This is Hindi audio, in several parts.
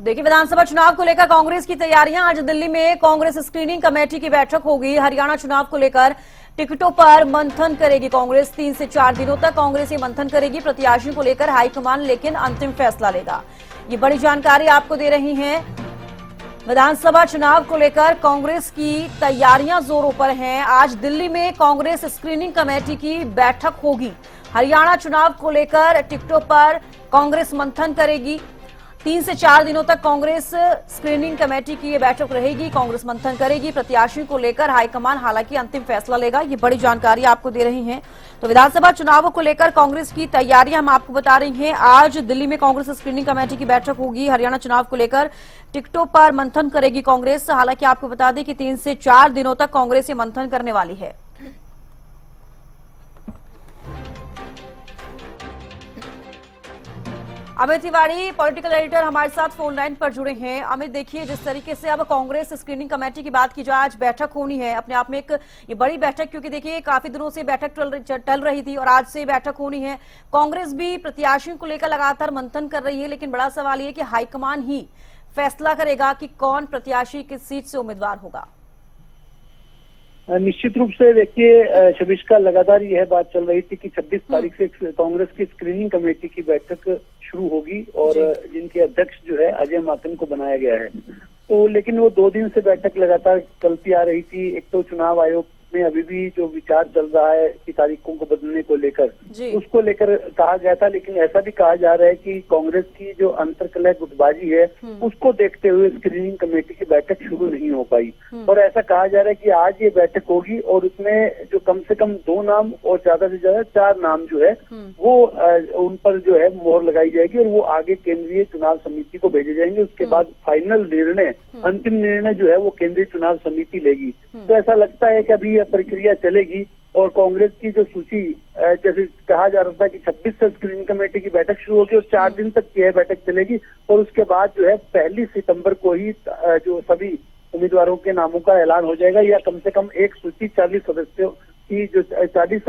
देखिए, विधानसभा चुनाव को लेकर कांग्रेस की तैयारियां। आज दिल्ली में कांग्रेस स्क्रीनिंग कमेटी की बैठक होगी। हरियाणा चुनाव को लेकर टिकटों पर मंथन करेगी कांग्रेस। 3 से 4 दिनों तक कांग्रेस ये मंथन करेगी। प्रत्याशियों को लेकर हाईकमान लेकिन अंतिम फैसला लेगा। ये बड़ी जानकारी आपको दे रही हैं। विधानसभा चुनाव को लेकर कांग्रेस की तैयारियां जोरों पर हैं। आज दिल्ली में कांग्रेस स्क्रीनिंग कमेटी की बैठक होगी। हरियाणा चुनाव को लेकर टिकटों पर कांग्रेस मंथन करेगी। 3 से 4 दिनों तक कांग्रेस स्क्रीनिंग कमेटी की ये बैठक रहेगी। कांग्रेस मंथन करेगी। प्रत्याशियों को लेकर हाईकमान हालांकि अंतिम फैसला लेगा। ये बड़ी जानकारी आपको दे रही हैं। तो विधानसभा चुनावों को लेकर कांग्रेस की तैयारियां हम आपको बता रही हैं। आज दिल्ली में कांग्रेस स्क्रीनिंग कमेटी की बैठक होगी। हरियाणा चुनाव को लेकर टिकटों पर मंथन करेगी कांग्रेस। हालांकि आपको बता दें कि 3 से 4 दिनों तक कांग्रेस ये मंथन करने वाली है। अमित तिवारी, पॉलिटिकल एडिटर, हमारे साथ फोन लाइन पर जुड़े हैं। अमित, देखिए, जिस तरीके से अब कांग्रेस स्क्रीनिंग कमेटी की बात की जाए, आज बैठक होनी है। अपने आप में एक ये बड़ी बैठक, क्योंकि देखिए काफी दिनों से बैठक टल रही थी और आज से बैठक होनी है। कांग्रेस भी प्रत्याशियों को लेकर लगातार मंथन कर रही है, लेकिन बड़ा सवाल ये कि हाईकमान ही फैसला करेगा कि कौन प्रत्याशी किस सीट से उम्मीदवार होगा। निश्चित रूप से देखिए, शबिष्का, लगातार यह बात चल रही थी कि 26 तारीख से कांग्रेस की स्क्रीनिंग कमेटी की बैठक शुरू होगी और जिनके अध्यक्ष जो है अजय माकन को बनाया गया है। तो लेकिन वो 2 दिन से बैठक लगातार चलती आ रही थी। एक तो चुनाव आयोग में अभी भी जो विचार चल रहा है कि तारीखों को बदलने को लेकर, उसको लेकर कहा गया था। लेकिन ऐसा भी कहा जा रहा है कि कांग्रेस की जो अंतरकलह गुटबाजी है उसको देखते हुए स्क्रीनिंग कमेटी की बैठक शुरू नहीं हो पाई। और ऐसा कहा जा रहा है कि आज ये बैठक होगी और उसमें जो कम से कम 2 नाम और ज्यादा से ज्यादा 4 नाम जो है वो उन पर जो है मोहर लगाई जाएगी और वो आगे केंद्रीय चुनाव समिति को भेजे जाएंगे। उसके बाद फाइनल निर्णय, अंतिम निर्णय जो है वो केंद्रीय चुनाव समिति लेगी। तो ऐसा लगता है कि अभी यह प्रक्रिया चलेगी और कांग्रेस की जो सूची, जैसे कहा जा रहा था कि 26 से स्क्रीनिंग कमेटी की बैठक शुरू होगी और 4 दिन तक यह बैठक चलेगी और उसके बाद जो है 1 सितंबर को ही जो सभी उम्मीदवारों के नामों का ऐलान हो जाएगा, या कम से कम एक सूची 40 सदस्यों की, जो 40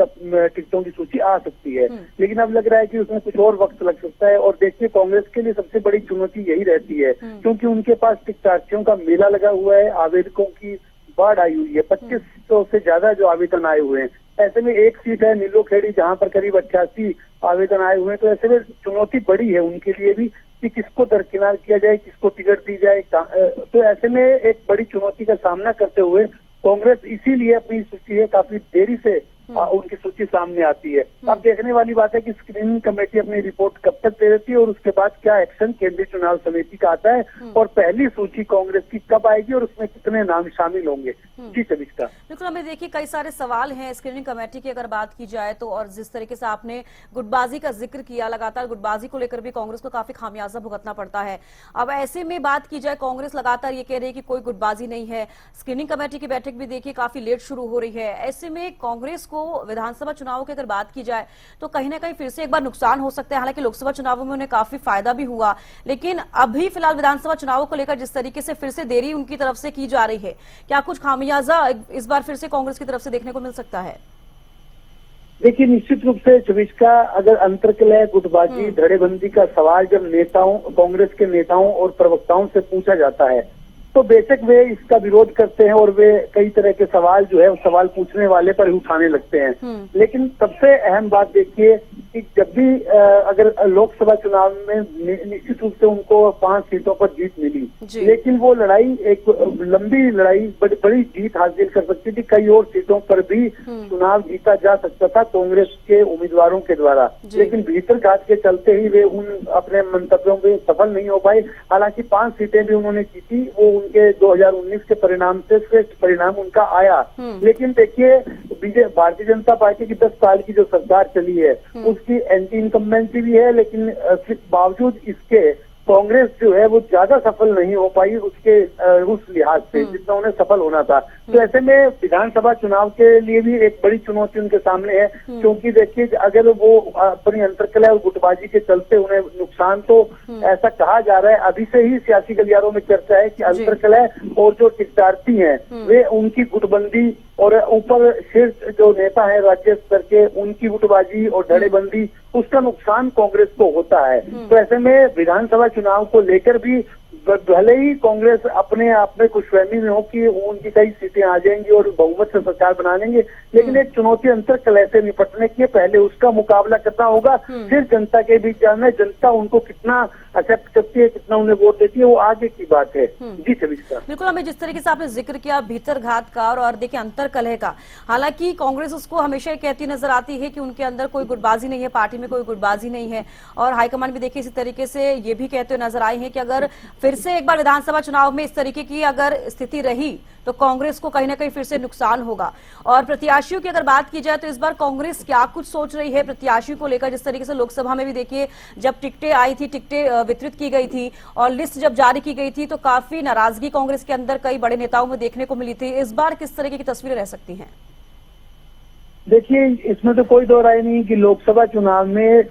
टिकटों की सूची आ सकती है। लेकिन अब लग रहा है कि उसमें कुछ और वक्त लग सकता है। और देखिए, कांग्रेस के लिए सबसे बड़ी चुनौती यही रहती है क्योंकि उनके पास टिकटार्थियों का मेला लगा हुआ है, आवेदकों की बाढ़ आई हुई है, 2500 से ज्यादा जो आवेदन आए हुए हैं। ऐसे में एक सीट है नीलोखेड़ी जहां पर करीब 88 आवेदन आए हुए हैं। तो ऐसे में चुनौती बड़ी है उनके लिए भी कि किसको दरकिनार किया जाए, किसको टिकट दी जाए। तो ऐसे में एक बड़ी चुनौती का सामना करते हुए कांग्रेस इसीलिए अपनी सूची है काफी देरी से उनकी सूची सामने आती है। अब देखने वाली बात है कि स्क्रीनिंग कमेटी अपनी रिपोर्ट कब तक दे देती है और उसके बाद क्या एक्शन केंद्रीय चुनाव समिति का आता है और पहली सूची कांग्रेस की कब आएगी और उसमें कितने नाम शामिल होंगे। जी शबिष्का, बिल्कुल। हमें देखिए, कई सारे सवाल हैं स्क्रीनिंग कमेटी की अगर बात की जाए तो, और जिस तरीके से आपने गुटबाजी का जिक्र किया, लगातार गुटबाजी को लेकर भी कांग्रेस को काफी खामियाजा भुगतना पड़ता है। अब ऐसे में बात की जाए, कांग्रेस लगातार ये कह रही है कि कोई गुटबाजी नहीं है। स्क्रीनिंग कमेटी की बैठक भी देखिए काफी लेट शुरू हो रही है। ऐसे में कांग्रेस को विधानसभा चुनावों की अगर बात की जाए तो कहीं ना कहीं फिर से एक बार नुकसान हो सकता है। हालांकि लोकसभा चुनावों में उन्हें काफी फायदा भी हुआ, लेकिन अभी फिलहाल विधानसभा चुनावों को लेकर जिस तरीके से फिर से देरी उनकी तरफ से की जा रही है, क्या कुछ खामियाजा इस बार फिर से कांग्रेस की तरफ से देखने को मिल सकता है? देखिए, निश्चित रूप से शबिष्का, अगर अंतरकलह, गुटबाजी, धड़ेबंदी का सवाल जब कांग्रेस के नेताओं और प्रवक्ताओं से पूछा जाता है तो बेशक वे इसका विरोध करते हैं और वे कई तरह के सवाल जो है उस सवाल पूछने वाले पर ही उठाने लगते हैं। लेकिन सबसे अहम बात देखिए कि जब भी अगर लोकसभा चुनाव में निश्चित रूप से उनको 5 सीटों पर जीत मिली, लेकिन वो लड़ाई एक लंबी लड़ाई, बड़ी जीत हासिल कर सकती थी। कई और सीटों पर भी चुनाव जीता जा सकता था कांग्रेस के उम्मीदवारों के द्वारा, लेकिन भीतर घात के चलते ही वे उन अपने मंतव्यों में सफल नहीं हो पाए। हालांकि 5 सीटें भी उन्होंने जीती, वो उनके 2019 के परिणाम से श्रेष्ठ परिणाम उनका आया। लेकिन देखिए, भारतीय जनता पार्टी की 10 साल की जो सरकार चली है उसकी एंटी इनकम्बेंसी भी है, लेकिन बावजूद इसके कांग्रेस जो है वो ज्यादा सफल नहीं हो पाई उसके उस लिहाज से जितना उन्हें सफल होना था। तो ऐसे में विधानसभा चुनाव के लिए भी एक बड़ी चुनौती उनके सामने है, क्योंकि देखिए अगर वो अपनी अंतरकलह और गुटबाजी के चलते उन्हें नुकसान, तो ऐसा कहा जा रहा है, अभी से ही सियासी गलियारों में चर्चा है कि अंतरकलह और जो टिकटार्थी हैं वे उनकी गुटबंदी और ऊपर शीर्ष जो नेता है राज्य स्तर के उनकी गुटबाजी और धड़ेबंदी, उसका नुकसान कांग्रेस को होता है। तो ऐसे में विधानसभा चुनाव को लेकर भी भले ही कांग्रेस अपने आप में खुशफहमी में हो कि उनकी कई सीटें आ जाएंगी और बहुमत से सरकार बना लेंगे, लेकिन एक चुनौती अंतर कलह से निपटने की है। पहले उसका मुकाबला करना होगा, फिर जनता के बीच जाना है। जनता उनको कितना एक्सेप्ट करती है, कितना उन्हें वोट देती है, वो आगे की बात है। जी छब्बीस। बिल्कुल, हमें जिस तरीके से आपने जिक्र किया भीतर घात का और देखिए अंतर कलह का, हालांकि कांग्रेस उसको हमेशा कहती नजर आती है कि उनके अंदर कोई गुटबाजी नहीं है, पार्टी में कोई गुटबाजी नहीं है, और हाईकमान भी देखिए इसी तरीके से ये भी कहते हुए नजर आए हैं कि अगर फिर से एक बार विधानसभा चुनाव में इस तरीके की अगर स्थिति रही तो कांग्रेस को कहीं ना कहीं फिर से नुकसान होगा। और प्रत्याशियों की अगर बात की जाए तो इस बार कांग्रेस क्या कुछ सोच रही है प्रत्याशियों को लेकर, जिस तरीके से लोकसभा में भी देखिए जब टिकटें आई थी, टिकटें वितरित की गई थी और लिस्ट जब जारी की गई थी तो काफी नाराजगी कांग्रेस के अंदर कई बड़े नेताओं में देखने को मिली थी। इस बार किस तरीके की तस्वीरें रह सकती हैं? देखिए, इसमें तो कोई दो राय नहीं कि लोकसभा चुनाव में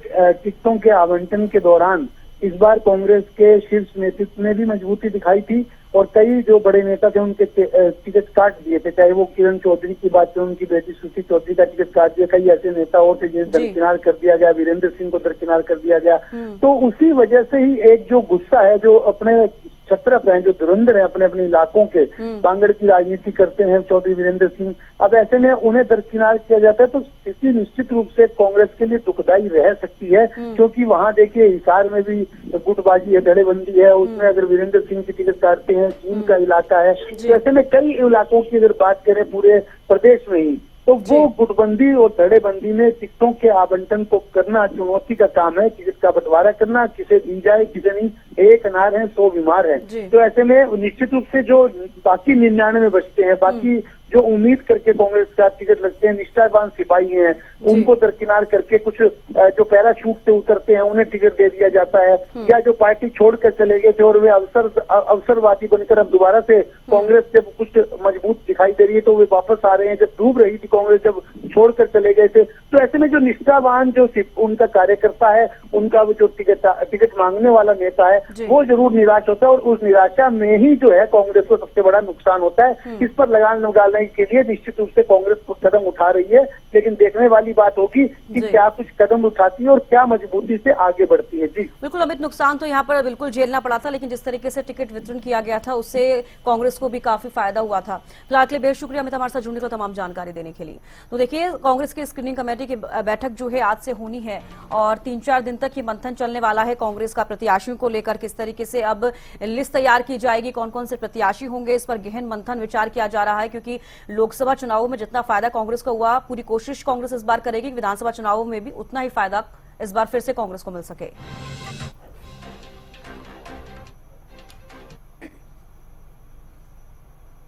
टिकटों के आवंटन के दौरान इस बार कांग्रेस के शीर्ष नेतृत्व ने भी मजबूती दिखाई थी और कई जो बड़े नेता थे उनके टिकट काट दिए थे। चाहे वो किरण चौधरी की बात करें, उनकी बेटी सुश्री चौधरी का टिकट काट दिया। कई ऐसे नेता और थे जिन्हें दरकिनार कर दिया गया, वीरेंद्र सिंह को दरकिनार कर दिया गया। तो उसी वजह से ही एक जो गुस्सा है, जो अपने छत्रप हैं, जो धुरंधर हैं अपने अपने इलाकों के, कांगड़ की राजनीति करते हैं चौधरी वीरेंद्र सिंह, अब ऐसे में उन्हें दरकिनार किया जाता है तो स्थिति निश्चित रूप से कांग्रेस के लिए दुखदायी रह सकती है। क्योंकि वहां देखिए हिसार में भी गुटबाजी है, धड़ेबंदी है, उसमें अगर वीरेंद्र सिंह की टिकट काटते हैं, चीन का इलाका है, तो ऐसे में कई इलाकों की अगर बात करें पूरे प्रदेश में ही, तो वो गुटबंदी और धड़ेबंदी में टिकटों के आवंटन को करना चुनौती का काम है। टिकट का बंटवारा करना, किसे दी जाए किसे नहीं, एक अनार है 100 बीमार है। तो ऐसे में निश्चित रूप से जो बाकी 99 बचते हैं, बाकी जो उम्मीद करके कांग्रेस का टिकट लगते हैं, निष्ठावान सिपाही हैं, उनको दरकिनार करके कुछ जो पैराशूट से उतरते हैं उन्हें टिकट दे दिया जाता है, या जो पार्टी छोड़कर चले गए थे और वे अवसरवादी बनकर अब दोबारा से कांग्रेस जब कुछ मजबूत दिखाई दे रही है तो वे वापस आ रहे हैं। जब डूब रही थी कांग्रेस, जब छोड़कर चले गए थे, तो ऐसे में जो निष्ठावान जो उनका कार्यकर्ता है, उनका वो जो टिकट मांगने वाला नेता है, वो जरूर निराश होता है और उस निराशा में ही जो है कांग्रेस को सबसे बड़ा नुकसान होता है। इस पर लगाम लगाने के लिए निश्चित रूप से कांग्रेस कुछ कदम उठा रही है, लेकिन देखने वाली बात होगी कि क्या कुछ कदम उठाती है और क्या मजबूती से आगे बढ़ती है। जी बिल्कुल अमित, नुकसान तो यहाँ पर बिल्कुल झेलना पड़ा था, लेकिन जिस तरीके से टिकट वितरण किया गया था उससे कांग्रेस को भी काफी फायदा हुआ था। फिलहाल के लिए बेहद शुक्रिया अमित हमारे साथ जुड़ने को, तमाम जानकारी देने के लिए। तो देखिए, कांग्रेस की स्क्रीनिंग कमेटी की बैठक जो है आज से होनी है और 3-4 दिन तक ये मंथन चलने वाला है कांग्रेस का प्रत्याशियों को लेकर। किस तरीके से अब लिस्ट तैयार की जाएगी, कौन कौन से प्रत्याशी होंगे, इस पर गहन मंथन विचार किया जा रहा है। क्योंकि लोकसभा चुनावों में जितना फायदा कांग्रेस को हुआ, पूरी कोशिश कांग्रेस इस बार करेगी कि विधानसभा चुनावों में भी उतना ही फायदा इस बार फिर से कांग्रेस को मिल सके।